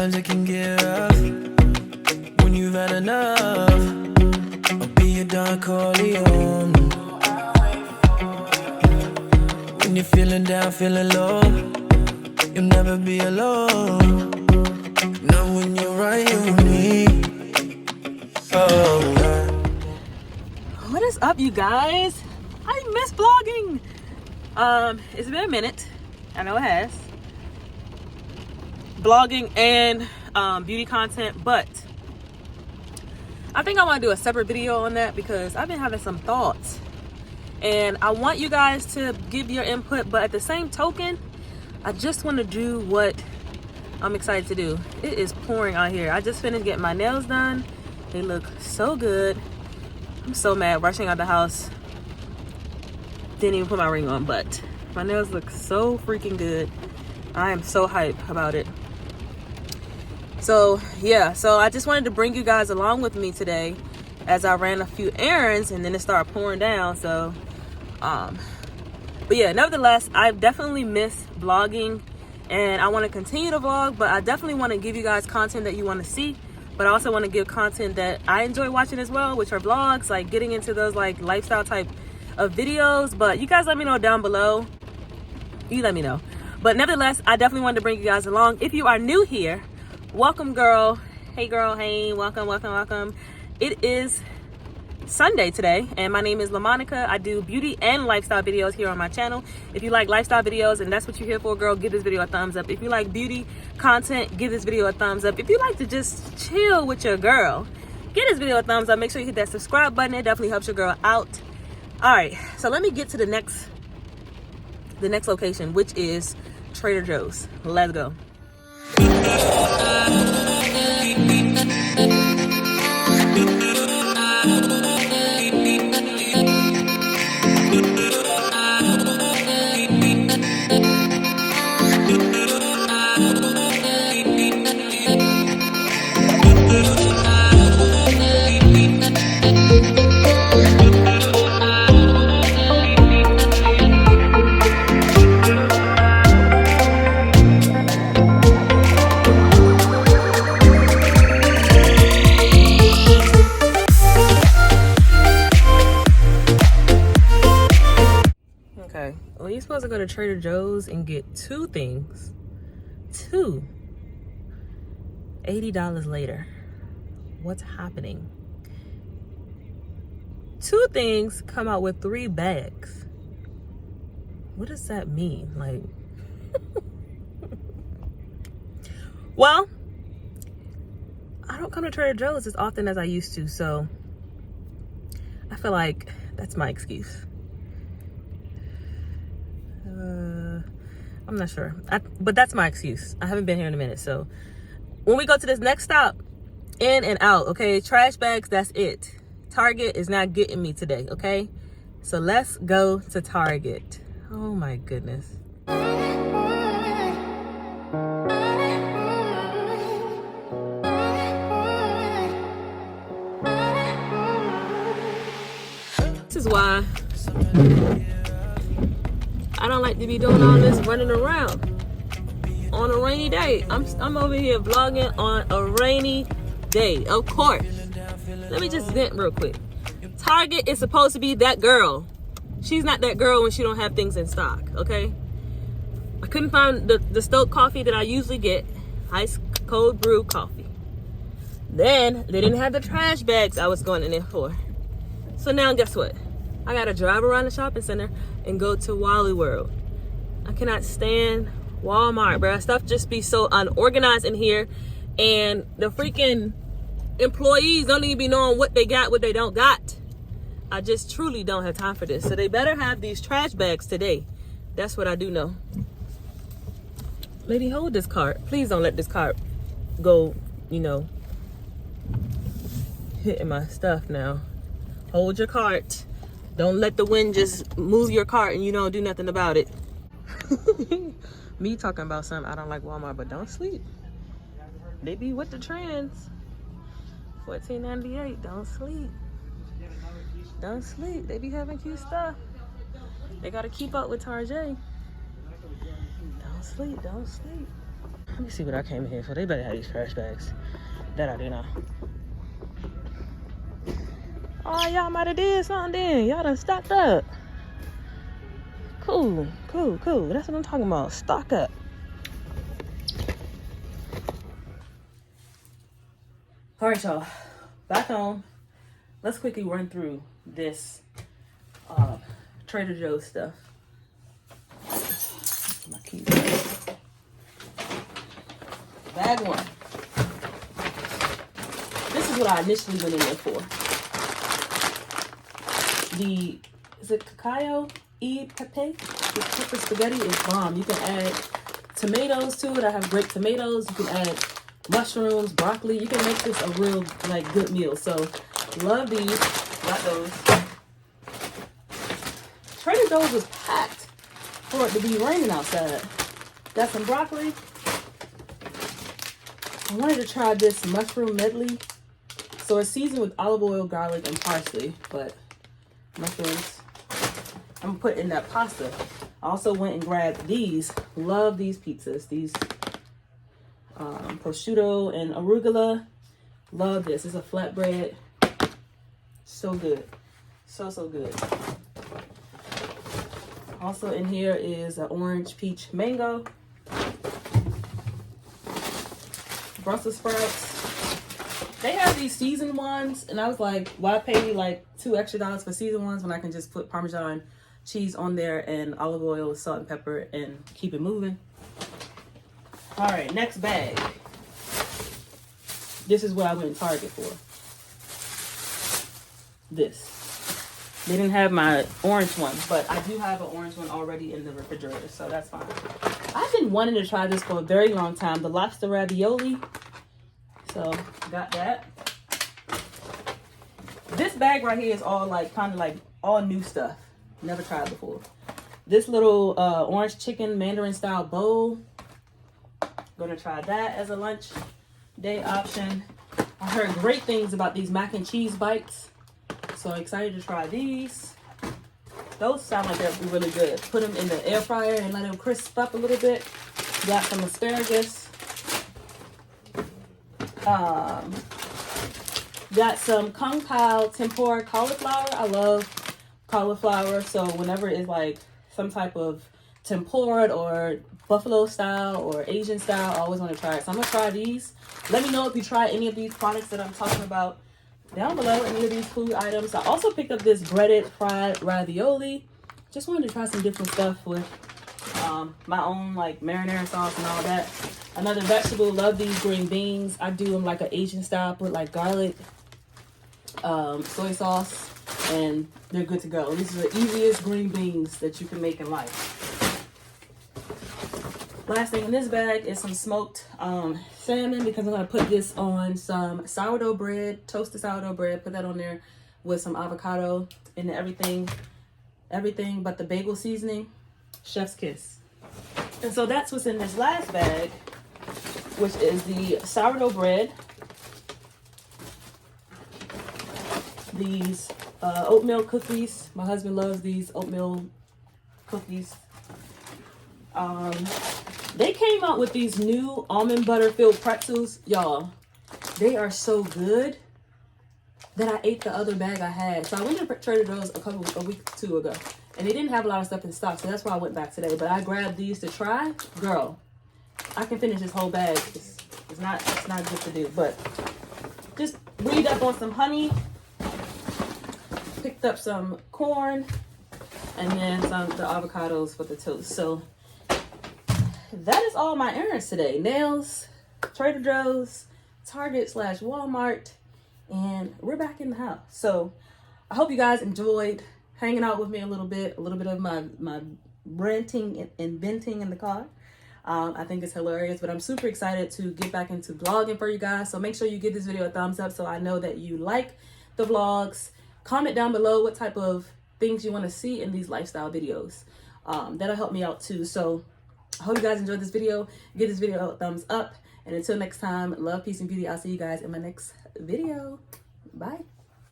Sometimes it can get rough when you've had enough. I'll be your Don Corleone. When you're feeling down, feeling low, you'll never be alone. Know when you're right here with me. Oh, God. What is up, you guys? I miss vlogging. It's been a minute. I know it has. Vlogging and beauty content, but I think I want to do a separate video on that because I've been having some thoughts and I want you guys to give your input, but at the same token, I just want to do what I'm excited to do. It is pouring out here. I just finished getting my nails done. They look so good. I'm so mad rushing out the house. Didn't even put my ring on, but my nails look so freaking good. I am so hyped about it. So yeah, so I just wanted to bring you guys along with me today as I ran a few errands and then it started pouring down. So but yeah, nevertheless, I definitely miss vlogging and I want to continue to vlog, but I definitely want to give you guys content that you want to see, but I also want to give content that I enjoy watching as well, which are vlogs, like getting into those like lifestyle type of videos. But you guys let me know down below. You let me know. But nevertheless, I definitely wanted to bring you guys along. If you are new here, welcome, girl. Hey girl, hey, welcome, welcome, welcome. It is Sunday today and my name is LaMonica. I do beauty and lifestyle videos here on my channel. If you like lifestyle videos and that's what you're here for, girl, give this video a thumbs up. If you like beauty content, give this video a thumbs up. If you like to just chill with your girl, give this video a thumbs up. Make sure you hit that subscribe button. It definitely helps your girl out. All right, so let me get to the next location, which is Trader Joe's. Let's go. Well, you're supposed to go to Trader Joe's and get two things. $80 later. What's happening? Two things come out with 3 bags. What does that mean? Like, well, I don't come to Trader Joe's as often as I used to, so I feel like that's my excuse. I'm not sure, but that's my excuse. I haven't been here in a minute. So when we go to this next stop, in and out, okay? Trash bags, that's it. Target is not getting me today, okay? So let's go to Target. Oh my goodness. This is why I don't like to be doing all this running around on a rainy day. I'm over here vlogging on a rainy day, of course. Let me just vent real quick. Target is supposed to be that girl. She's not that girl when she don't have things in stock, okay? I couldn't find the Stoke coffee that I usually get, ice cold brew coffee. Then they didn't have the trash bags I was going in there for. So now guess what? I gotta drive around the shopping center and go to Wally World. I cannot stand Walmart, bro. Stuff just be so unorganized in here, and the freaking employees don't even be knowing what they got, what they don't got. I just truly don't have time for this. So they better have these trash bags today. That's what I do know. Lady, hold this cart. Please don't let this cart go, you know, hitting my stuff now. Hold your cart. Don't let the wind just move your cart and you don't do nothing about it. Me talking about something, I don't like Walmart, but don't sleep. They be with the trends. $14.98, don't sleep. Don't sleep, they be having cute stuff. They gotta keep up with Tarte. Don't sleep, don't sleep. Let me see what I came in here for. They better have these trash bags. That I do know. Oh, y'all might have did something then. Y'all done stocked up. Cool, cool, cool. That's what I'm talking about. Stock up. All right, y'all. Back home. Let's quickly run through this Trader Joe's stuff. My keys. Bag one. This is what I initially went in there for. Is it cacao e pepe? The pepper spaghetti is bomb. You can add tomatoes to it. I have great tomatoes. You can add mushrooms, broccoli. You can make this a real like good meal. So love these. Got those. Trader Joe's was packed for it to be raining outside. Got some broccoli. I wanted to try this mushroom medley. So it's seasoned with olive oil, garlic, and parsley, but mushrooms. I'm gonna put in that pasta. I also went and grabbed these. Love these pizzas. These prosciutto and arugula. Love this. It's a flatbread. So good. So good. Also in here is an orange peach mango. Brussels sprouts. They have these seasoned ones, and I was like, why pay like $2 extra for seasoned ones when I can just put Parmesan cheese on there and olive oil, salt and pepper, and keep it moving. All right, next bag. This is what I went in Target for. This. They didn't have my orange one, but I do have an orange one already in the refrigerator, so that's fine. I've been wanting to try this for a very long time, the lobster ravioli. So, got that. This bag right here is all like, kind of like all new stuff. Never tried before. This little orange chicken Mandarin style bowl. Gonna try that as a lunch day option. I heard great things about these mac and cheese bites. So excited to try these. Those sound like they'll be really good. Put them in the air fryer and let them crisp up a little bit. Got some asparagus. Got some Kung Pao tempura cauliflower. I love cauliflower, so whenever it's like some type of tempura or buffalo style or Asian style, I always want to try it. So I'm gonna try these. Let me know if you try any of these products that I'm talking about down below, any of these food items. I also picked up this breaded fried ravioli. Just wanted to try some different stuff with my own like marinara sauce and all that. Another vegetable, love these green beans. I do them like an Asian style, put like garlic, soy sauce, and they're good to go. These are the easiest green beans that you can make in life. Last thing in this bag is some smoked salmon, because I'm gonna put this on some sourdough bread, toasted sourdough bread, put that on there with some avocado and everything but the bagel seasoning. Chef's kiss. And so that's what's in this last bag, which is the sourdough bread, these oatmeal cookies. My husband loves these oatmeal cookies. They came out with these new almond butter filled pretzels. Y'all, they are so good that I ate the other bag I had. So I went to Trader Joe's a week or two ago, and they didn't have a lot of stuff in stock, so that's why I went back today. But I grabbed these to try. Girl, I can finish this whole bag. It's not good to do, but just read up on some honey. Picked up some corn, and then the avocados for the toast. So that is all my errands today. Nails, Trader Joe's, Target/Walmart, and we're back in the house. So I hope you guys enjoyed hanging out with me a little bit of my ranting and venting in the car. I think it's hilarious, but I'm super excited to get back into vlogging for you guys. So make sure you give this video a thumbs up so I know that you like the vlogs. Comment down below what type of things you want to see in these lifestyle videos. That'll help me out too. So I hope you guys enjoyed this video. Give this video a thumbs up. And until next time, love, peace, and beauty. I'll see you guys in my next video. Bye.